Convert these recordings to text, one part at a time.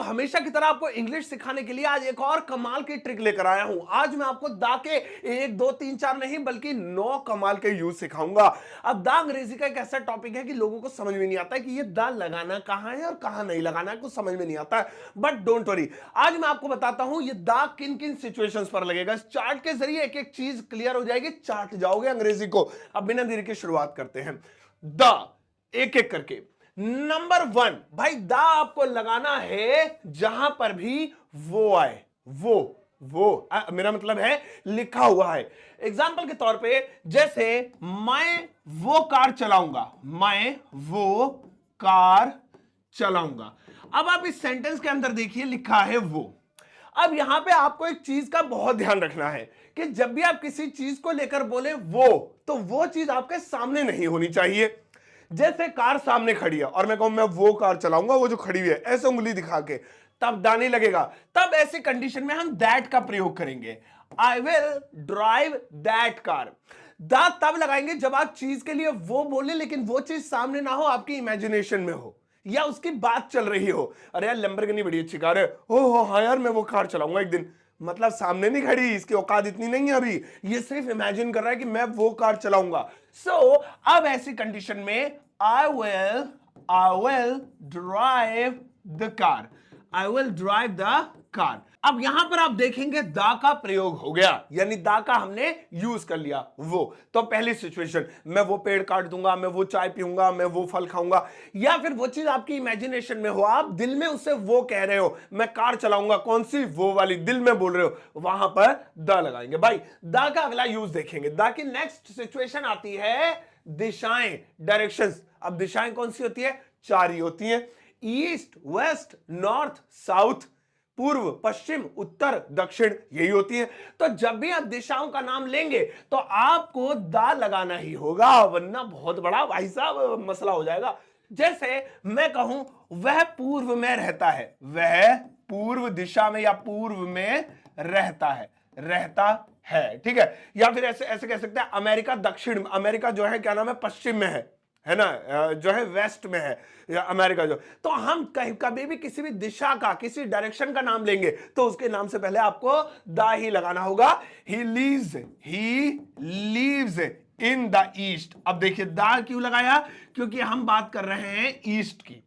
हमेशा की तरह आपको इंग्लिश सिखाने के लिए आज एक और कमाल की ट्रिक लेकर आया हूं। आज मैं आपको दा के 1 2 3 4 नहीं बल्कि 9 कमाल के यूज सिखाऊंगा। अब दा अंग्रेजी का एक ऐसा टॉपिक है कि लोगों को समझ में नहीं आता है कि ये दा लगाना कहां है और कहां नहीं लगाना है, कुछ समझ में नहीं आता है। बट डोंट वरी, आज मैं आपको बताता हूं ये दा किन किन सिचुएशंस पर लगेगा। इस चार्ट के जरिए एक एक चीज क्लियर हो जाएगी, चार्ट जाओगे अंग्रेजी को। अब बिना देरी के शुरुआत करते हैं दा, एक एक करके। नंबर 1 भाई, दा आपको लगाना है जहां पर भी वो आए, मेरा मतलब है लिखा हुआ है। एग्जाम्पल के तौर पे जैसे मैं वो कार चलाऊंगा, मैं वो कार चलाऊंगा। अब आप इस सेंटेंस के अंदर देखिए लिखा है वो। अब यहां पे आपको एक चीज का बहुत ध्यान रखना है कि जब भी आप किसी चीज को लेकर बोले वो, तो वो चीज आपके सामने नहीं होनी चाहिए। जैसे कार सामने खड़ी है और मैं कहूं मैं वो कार चलाऊंगा, वो जो खड़ी हुई है, ऐसे उंगली दिखा के, तब दा नहीं लगेगा। तब ऐसी कंडीशन में हम दैट का प्रयोग करेंगे। I will drive that car. दा तब लगाएंगे जब आप चीज के लिए वो बोले लेकिन वो चीज सामने ना हो, आपकी इमेजिनेशन में हो या उसकी बात चल रही हो। अरे यार लैम्बोर्गिनी बड़ी अच्छी कार है, हो हाँ यार मैं वो कार चलाऊंगा एक दिन। मतलब सामने नहीं खड़ी, इसकी औकात इतनी नहीं है अभी, ये सिर्फ इमेजिन कर रहा है कि मैं वो कार चलाऊंगा। अब ऐसी कंडीशन में I will drive the car, I will drive the car. अब यहां पर आप देखेंगे दा का प्रयोग हो गया, यानी दा का हमने यूज कर लिया वो। तो पहली सिचुएशन, मैं वो पेड़ काट दूंगा, मैं वो चाय पीऊंगा, मैं वो फल खाऊंगा, या फिर वो चीज आपकी इमेजिनेशन में हो, आप दिल में उससे वो कह रहे हो, मैं कार चलाऊंगा, कौन सी, वो वाली, दिल में बोल रहे हो, वहां पर दा लगाएंगे। भाई दा का अगला यूज देखेंगे। दा की नेक्स्ट सिचुएशन आती है दिशाएं, डायरेक्शंस। अब दिशाएं कौन सी होती है? 4 ही होती हैं, ईस्ट, वेस्ट, नॉर्थ, साउथ, पूर्व, पश्चिम, उत्तर, दक्षिण, यही होती है। तो जब भी आप दिशाओं का नाम लेंगे तो आपको दा लगाना ही होगा, वरना बहुत बड़ा भाई साहब मसला हो जाएगा। जैसे मैं कहूं वह पूर्व में रहता है, वह पूर्व दिशा में या पूर्व में रहता है, ठीक है। या फिर ऐसे ऐसे कह सकते हैं अमेरिका दक्षिण, अमेरिका जो है क्या नाम है, पश्चिम में है ना, जो है वेस्ट में है या अमेरिका जो। तो हम कभी भी किसी भी दिशा का, किसी डायरेक्शन का नाम लेंगे तो उसके नाम से पहले आपको दा ही लगाना होगा। He leaves in the east. अब देखिए दा क्यों लगाया, क्योंकि हम बात कर रहे हैं ईस्ट की,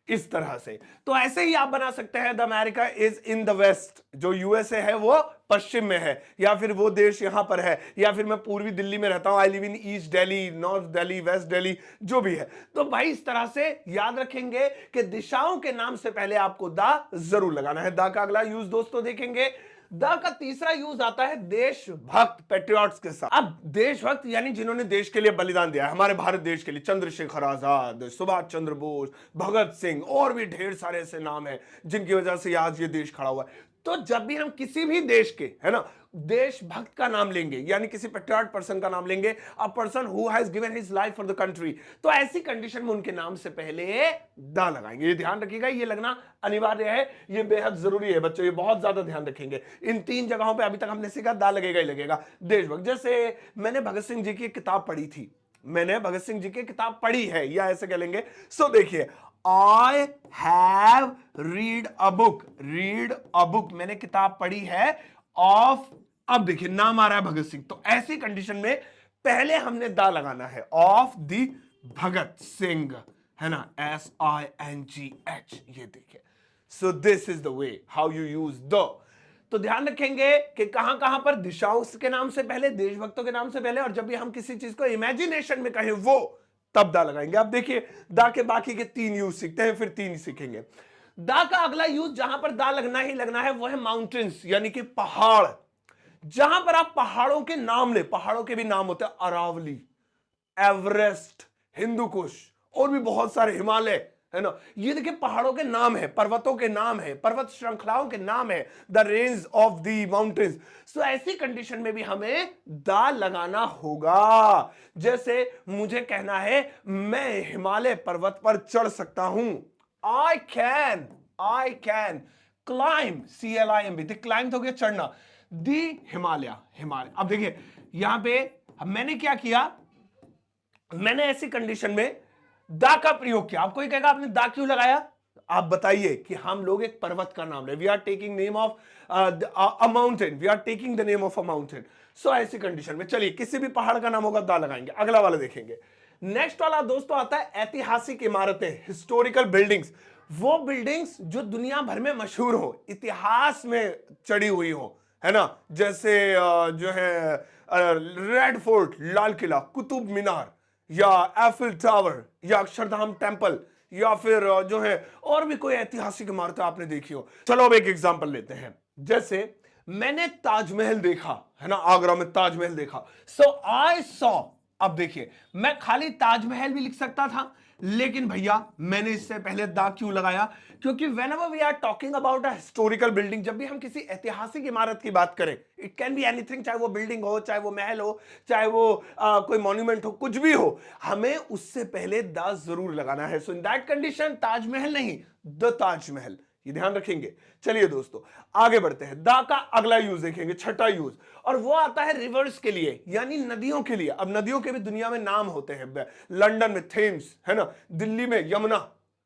इस तरह से। तो ऐसे ही आप बना सकते हैं the America is in the west, जो यूएसए है वो पश्चिम में है, या फिर वो देश यहां पर है, या फिर मैं पूर्वी दिल्ली में रहता हूं, I live in east Delhi, north Delhi, west Delhi, जो भी है। तो भाई इस तरह से याद रखेंगे कि दिशाओं के नाम से पहले आपको दा जरूर लगाना है। दा का अगला यूज दोस्तों देखेंगे, द का तीसरा यूज आता है देशभक्त, पेट्रियट्स के साथ। अब देशभक्त यानी जिन्होंने देश के लिए बलिदान दिया है, हमारे भारत देश के लिए, चंद्रशेखर आजाद, सुभाष चंद्र बोस, भगत सिंह, और भी ढेर सारे ऐसे नाम हैं जिनकी वजह से आज ये देश खड़ा हुआ है। तो जब भी हम किसी भी देश के, है ना, देशभक्त का नाम लेंगे, यानी किसी पेट्रियट पर्सन का नाम लेंगे, a person who has given his life for the country, तो ऐसी कंडीशन में उनके नाम से पहले दा लगाएंगे। ये ध्यान रखिएगा, ये लगना अनिवार्य है, ये बेहद जरूरी है बच्चों, ये बहुत ज्यादा ध्यान रखेंगे। इन 3 जगहों पे अभी तक हमने सीखा दा लगेगा ही लगेगा। देशभक्त, जैसे मैंने भगत सिंह जी की किताब पढ़ी थी, मैंने भगत सिंह जी की किताब पढ़ी है, या ऐसे कह लेंगे। सो देखिए, I have read a book, मैंने किताब पढ़ी है ऑफ, अब देखिए नाम आ रहा है भगत सिंह, तो ऐसी कंडीशन में पहले हमने दा लगाना है, ऑफ द भगत सिंह, है ना, SINGH, ये देखिए। So this is the way how you use the. तो ध्यान रखेंगे कि कहां कहां पर दिशाओं के नाम से पहले, देशभक्तों के नाम से पहले, और जब भी हम किसी चीज को इमेजिनेशन में कहें वो, तब दा लगाएंगे। अब देखिए दा के बाकी के 3 यूज सीखते हैं, फिर 3 ही सीखेंगे। दा का अगला यूज जहां पर दा लगना ही लगना है वो है माउंटेन्स, यानी कि पहाड़। जहां पर आप पहाड़ों के नाम ले, पहाड़ों के भी नाम होते हैं, अरावली, एवरेस्ट, हिंदुकुश, और भी बहुत सारे, हिमालय, है ना, ये देखिए पहाड़ों के नाम है, पर्वतों के नाम है, पर्वत श्रृंखलाओं के नाम है, the range of the mountains. So ऐसी कंडीशन में भी हमें दा लगाना होगा। जैसे मुझे कहना है मैं हिमालय पर्वत पर चढ़ सकता हूं, I can climb, CLIMB, climb तो हो गया चढ़ना, दी हिमालय। अब देखिए यहां पे मैंने क्या किया, मैंने ऐसी कंडीशन में दा का प्रयोग किया। आपको ये कहेगा आपने दा क्यों लगाया, आप बताइए कि हम लोग एक पर्वत का नाम ले, we are taking name of a mountain, we are taking the name of a mountain. So ऐसी कंडीशन में चलिए किसी भी पहाड़ का नाम होगा दा लगाएंगे। अगला वाला देखेंगे, नेक्स्ट वाला दोस्तों आता है ऐतिहासिक इमारतें, हिस्टोरिकल बिल्डिंग्स। वो बिल्डिंग्स जो दुनिया भर में मशहूर हो, इतिहास में चढ़ी हुई हो, है ना, जैसे जो है रेड फोर्ट, लाल किला, कुतुब मीनार, या एफिल टावर, या अक्षरधाम टेम्पल, या फिर जो है और भी कोई ऐतिहासिक इमारत आपने देखी हो। चलो अब एक एग्जांपल लेते हैं, जैसे मैंने ताजमहल देखा, है ना, आगरा में ताजमहल देखा। सो आई सॉ, अब देखिए मैं खाली ताजमहल भी लिख सकता था, लेकिन भैया मैंने इससे पहले दा क्यों लगाया, क्योंकि whenever we are talking about a historical building, जब भी हम किसी ऐतिहासिक इमारत की बात करें, इट कैन बी एनीथिंग, चाहे वो बिल्डिंग हो, चाहे वो महल हो, चाहे वो कोई मॉन्यूमेंट हो, कुछ भी हो, हमें उससे पहले दा जरूर लगाना है। सो इन दैट कंडीशन ताजमहल नहीं, द ताजमहल, ये ध्यान रखेंगे। चलिए दोस्तों आगे बढ़ते हैं, दा का अगला यूज देखेंगे, छठा यूज, और वो आता है रिवर्स के लिए, यानी नदियों के लिए। अब नदियों के भी दुनिया में नाम होते हैं, लंदन में थेम्स, है ना, दिल्ली में यमुना,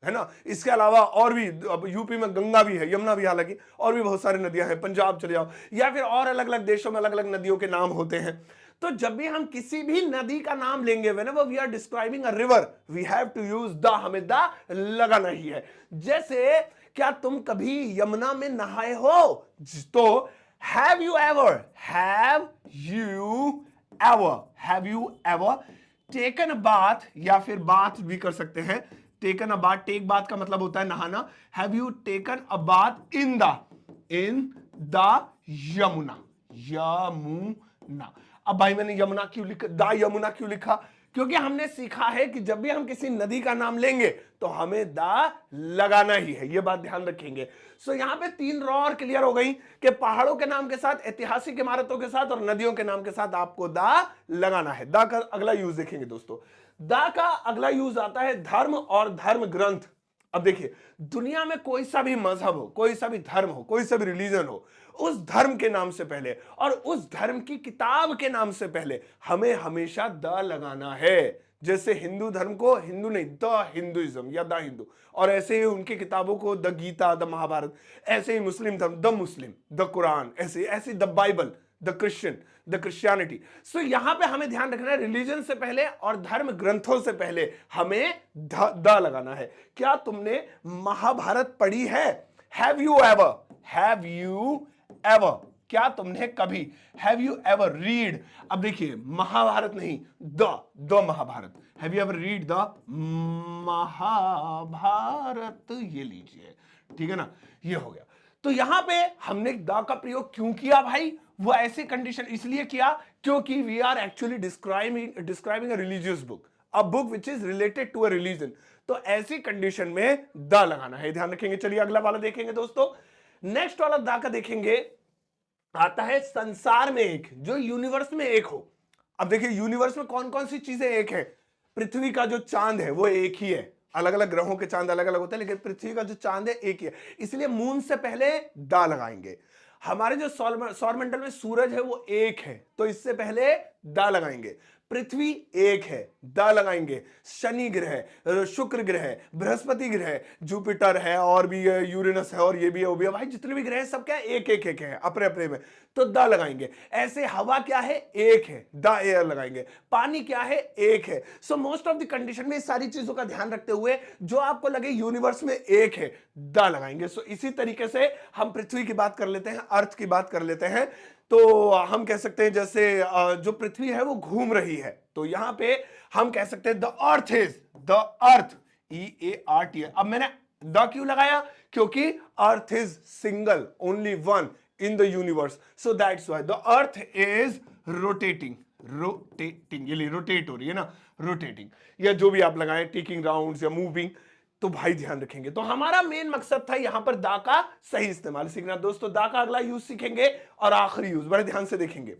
है ना, इसके अलावा और भी, अब यूपी में गंगा भी है, यमुना भी, हालांकि और भी बहुत सारी नदियां हैं, पंजाब चले जाओ, या फिर और अलग अलग देशों में अलग अलग नदियों के नाम होते हैं। तो जब भी हम किसी भी नदी का नाम लेंगे, whenever we are describing a river, we have to use the, हमें द लगाना ही है। जैसे क्या तुम कभी यमुना में नहाए हो, तो have you ever, have you ever taken a bath, या फिर बात भी कर सकते हैं, taken a bath, take bath का मतलब होता है नहाना, have you taken a bath in the Yamuna. अब भाई मैंने यमुना क्यों लिखा, दा यमुना क्यों लिखा, क्योंकि हमने सीखा है कि जब भी हम किसी नदी का नाम लेंगे तो हमें दा लगाना ही है, ये बात ध्यान रखेंगे। सो यहां पे 3 रॉ और क्लियर हो गई कि पहाड़ों के नाम के साथ, ऐतिहासिक इमारतों के साथ और नदियों के नाम के साथ आपको दा लगाना है। दा का अगला यूज देखेंगे दोस्तों, दा का अगला यूज आता है धर्म और धर्म ग्रंथ। अब देखिए दुनिया में कोई सा भी मजहब हो, कोई सा भी धर्म हो, कोई सा भी रिलीजन हो, उस धर्म के नाम से पहले और उस धर्म की किताब के नाम से पहले हमें हमेशा द लगाना है। जैसे हिंदू धर्म को हिंदू नहीं, द हिंदुइज्म या द हिंदू, और ऐसे ही उनकी किताबों को द गीता, द महाभारत, ऐसे ही मुस्लिम धर्म द मुस्लिम, द कुरान, ऐसे ऐसे the Bible, the Christian, the Christianity. So यहां पे हमें ध्यान रखना है, रिलीजन से पहले और धर्म ग्रंथों से पहले हमें द लगाना है। क्या तुमने महाभारत पढ़ी है, हैव यू एवर, क्या तुमने कभी, हैव यू एवर रीड, अब देखिए महाभारत नहीं, the Mahabharat, have you ever read the Mahabharat, ये लीजिए, ठीक है ना, ये हो गया। तो यहां पे हमने द का प्रयोग क्यों किया भाई, वो ऐसे कंडीशन इसलिए किया क्योंकि we are actually describing a religious book, a book which is related to a religion. तो ऐसी कंडीशन में द लगाना है, ध्यान रखेंगे। चलिए अगला वाला देखेंगे दोस्तों, नेक्स्ट वाला दा का देखेंगे, आता है संसार में एक, जो यूनिवर्स में एक हो। अब देखिए यूनिवर्स में कौन कौन सी चीजें एक है, पृथ्वी का जो चांद है वो एक ही है, अलग अलग ग्रहों के चांद अलग अलग होते हैं, लेकिन पृथ्वी का जो चांद है एक ही है, इसलिए मून से पहले दा लगाएंगे। हमारे जो सौरमंडल में सूरज है वो एक है, तो इससे पहले दा लगाएंगे। पृथ्वी एक है, द लगाएंगे। शनि ग्रह, शुक्र ग्रह, बृहस्पति ग्रह, जुपिटर है, और भी यूरेनस है, और ये भी है, वो भी है, भाई जितने भी ग्रह सब क्या है, एक एक एक है अपने अपने में, तो द लगाएंगे। ऐसे हवा क्या है, एक है, द एयर लगाएंगे। पानी क्या है, एक है। So most of the condition में इस सारी चीजों का ध्यान रखते हुए जो आपको लगे यूनिवर्स में एक है, द लगाएंगे। सो इसी तरीके से हम पृथ्वी की बात कर लेते हैं, अर्थ की बात कर लेते हैं। तो हम कह सकते हैं जैसे जो पृथ्वी है वो घूम रही है, तो यहां पे हम कह सकते हैं the earth is, the earth, EART। अब मैंने द क्यों लगाया, क्योंकि earth is single, only one in the universe, so that's why the earth is rotating, ये लिए रोटेट हो रही है ना, रोटेटिंग, या जो भी आप लगाएं, टेकिंग राउंड्स या मूविंग, तो भाई ध्यान रखेंगे। तो हमारा मेन मकसद था यहां पर दा का सही इस्तेमाल सीखना। दोस्तों दा का अगला यूज सीखेंगे और आखिरी यूज बड़े ध्यान से देखेंगे।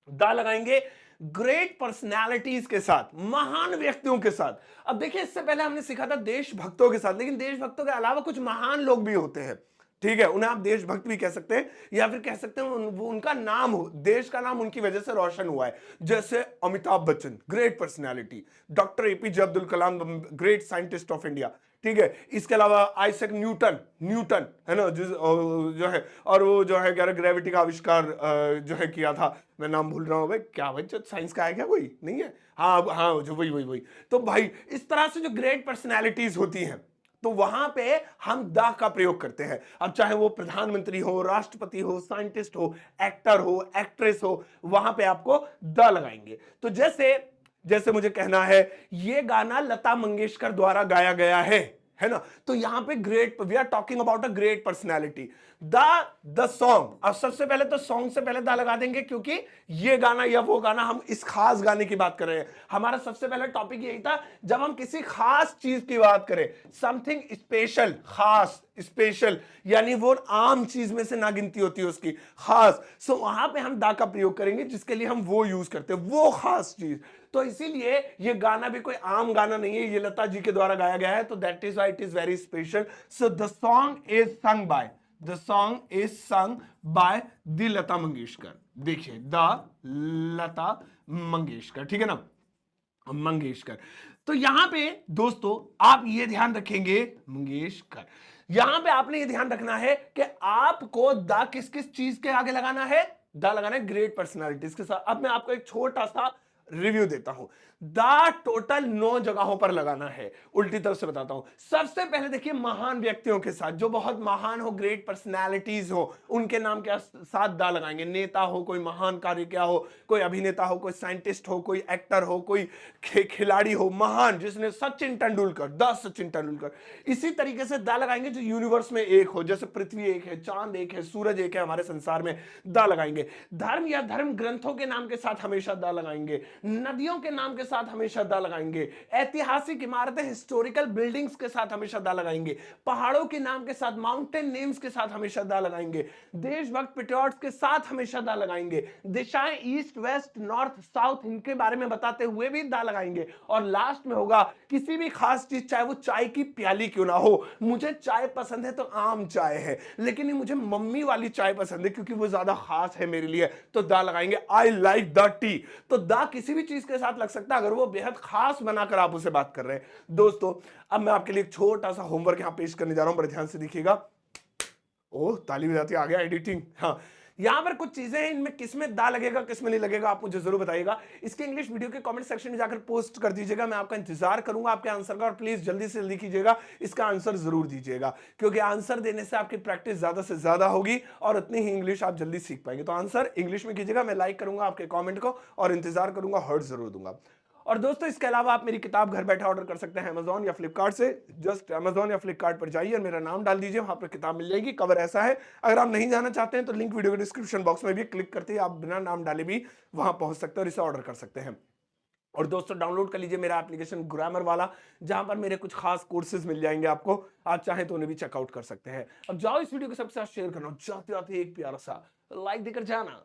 दा लगाएंगे ग्रेट पर्सनालिटीज के साथ, महान व्यक्तियों के साथ। अब देखिए इससे पहले हमने सीखा था देशभक्तों के साथ, लेकिन देशभक्तों के अलावा कुछ महान लोग भी होते हैं, ठीक है, उन्हें आप देशभक्त भी कह सकते हैं, या फिर कह सकते हैं वो उनका नाम हो, देश का नाम उनकी वजह से रोशन हुआ है। जैसे Amitabh Bachchan, great personality, doctor APJ Abdul Kalam, great scientist of India, ठीक है। इसके अलावा आइजैक न्यूटन, न्यूटन है ना, जो है, और वो जो है ग्रेविटी का आविष्कार जो है किया था, मैं नाम भूल रहा हूँ भाई, क्या भाई साइंस का है क्या, कोई नहीं है, हाँ हाँ, जो वही वही वही। तो भाई इस तरह से जो ग्रेट पर्सनैलिटीज होती हैं, तो वहां पे हम द का प्रयोग करते हैं। अब चाहे वो प्रधानमंत्री हो, राष्ट्रपति हो, साइंटिस्ट हो, एक्टर हो, एक्ट्रेस हो, वहां पे आपको द लगाएंगे। तो जैसे जैसे मुझे कहना है ये गाना लता मंगेशकर द्वारा गाया गया है ना, तो यहां पे great, we are talking about a great personality. The song, अब सबसे पहले तो सॉन्ग से पहले द लगा देंगे, क्योंकि ये गाना या वो गाना, हम इस खास गाने की बात कर रहे हैं। हमारा सबसे पहला टॉपिक यही था, जब हम किसी खास चीज की बात करें, समथिंग स्पेशल, खास, स्पेशल, यानी वो आम चीज में से ना गिनती होती है उसकी, खास, सो वहां पे हम दा का प्रयोग करेंगे, जिसके लिए हम वो यूज करते हैं, वो खास चीज। तो इसीलिए ये गाना भी कोई आम गाना नहीं है, ये लता जी के द्वारा गाया गया है, तो that is why it is very special. So the song is sung by, the song is sung by the Lata Mangeshkar. देखिए द लता मंगेशकर, ठीक है ना, मंगेशकर। तो यहां पे दोस्तों आप ये ध्यान रखेंगे, मंगेशकर, यहां पे आपने ये ध्यान रखना है कि आपको द किस किस चीज के आगे लगाना है, द लगाना है ग्रेट पर्सनालिटीज के साथ। अब मैं आपको एक छोटा सा रिव्यू देता हूं, द टोटल 9 जगहों पर लगाना है। उल्टी तरफ से बताता हूं, सबसे पहले देखिए महान व्यक्तियों के साथ, जो बहुत महान हो, ग्रेट पर्सनालिटीज हो, उनके नाम के साथ द लगाएंगे। नेता हो, कोई महान कार्य क्या हो, कोई अभिनेता हो, कोई साइंटिस्ट हो, कोई एक्टर हो, कोई खिलाड़ी हो महान, जिसने सचिन तेंदुलकर, द सचिन तेंदुलकर। इसी तरीके से द लगाएंगे जो यूनिवर्स में एक हो, जैसे पृथ्वी एक है, चांद एक है, सूरज एक है, हमारे संसार में द लगाएंगे। धर्म या धर्म ग्रंथों के नाम के साथ हमेशा द लगाएंगे। नदियों के नाम के साथ हमेशा द लगाएंगे। ऐतिहासिक इमारतें, हिस्टोरिकल बिल्डिंग्स के साथ हमेशा द लगाएंगे। पहाड़ों के नाम के साथ, माउंटेन नेम्स के साथ हमेशा द लगाएंगे। देशभक्त पेट्रियट्स के साथ हमेशा द लगाएंगे। दिशाएं ईस्ट, वेस्ट, नॉर्थ, साउथ, इनके बारे में बताते हुए भी द लगाएंगे। और लास्ट में होगा किसी भी खास चीज, चाहे वो चाय की प्याली क्यों ना हो, मुझे चाय पसंद है तो आम चाय है, लेकिन मुझे मम्मी वाली चाय पसंद है क्योंकि वो ज्यादा खास है मेरे लिए, तो द लगाएंगे। आई लाइक द टी, तो द किसी भी चीज के साथ लग सकता है अगर वो बेहद खास बनाकर आप उसे बात कर रहे हैं। दोस्तों अब मैं आपके लिए एक छोटा सा होमवर्क यहां पेश करने जा रहा हूं, बड़े ध्यान से देखिएगा। ओह ताली बजाती आ गया एडिटिंग। हाँ, यहां पर कुछ चीजें हैं, इनमें किसमें दा लगेगा किसमें नहीं लगेगा आप मुझे जरूर बताइएगा। इसके इंग्लिश वीडियो के कमेंट सेक्शन में जाकर पोस्ट कर दीजिएगा, मैं आपका इंतजार करूंगा आपके आंसर का, और प्लीज जल्दी से जल्दी कीजिएगा, इसका आंसर जरूर दीजिएगा, क्योंकि आंसर देने से आपकी प्रैक्टिस ज्यादा से ज्यादा होगी और उतनी ही इंग्लिश आप जल्दी सीख पाएंगे। तो आंसर इंग्लिश में कीजिएगा, मैं लाइक करूंगा आपके कॉमेंट को और इंतजार करूंगा, हर्ट जरूर दूंगा। और दोस्तों इसके अलावा आप मेरी किताब घर बैठा ऑर्डर कर सकते हैं अमेजॉन या फ्लिपकार्ट से। जस्ट अमेजॉन या फ्लिपकार्ट पर जाइए और मेरा नाम डाल दीजिए, वहां पर किताब मिल जाएगी। कवर ऐसा है, अगर आप नहीं जाना चाहते हैं तो लिंक वीडियो के डिस्क्रिप्शन बॉक्स में भी क्लिक करते ही आप बिना नाम डाले भी वहां पहुंच सकते हैं और इसे ऑर्डर कर सकते हैं। और दोस्तों डाउनलोड कर लीजिए मेरा एप्लीकेशन ग्रामर वाला, जहां पर मेरे कुछ खास कोर्सेज मिल जाएंगे आपको, आप चाहें तो उन्हें भी चेकआउट कर सकते हैं। अब जाओ इस वीडियो को सबके साथ शेयर करना, जाते जाते एक प्यारा सा लाइक देकर जाना।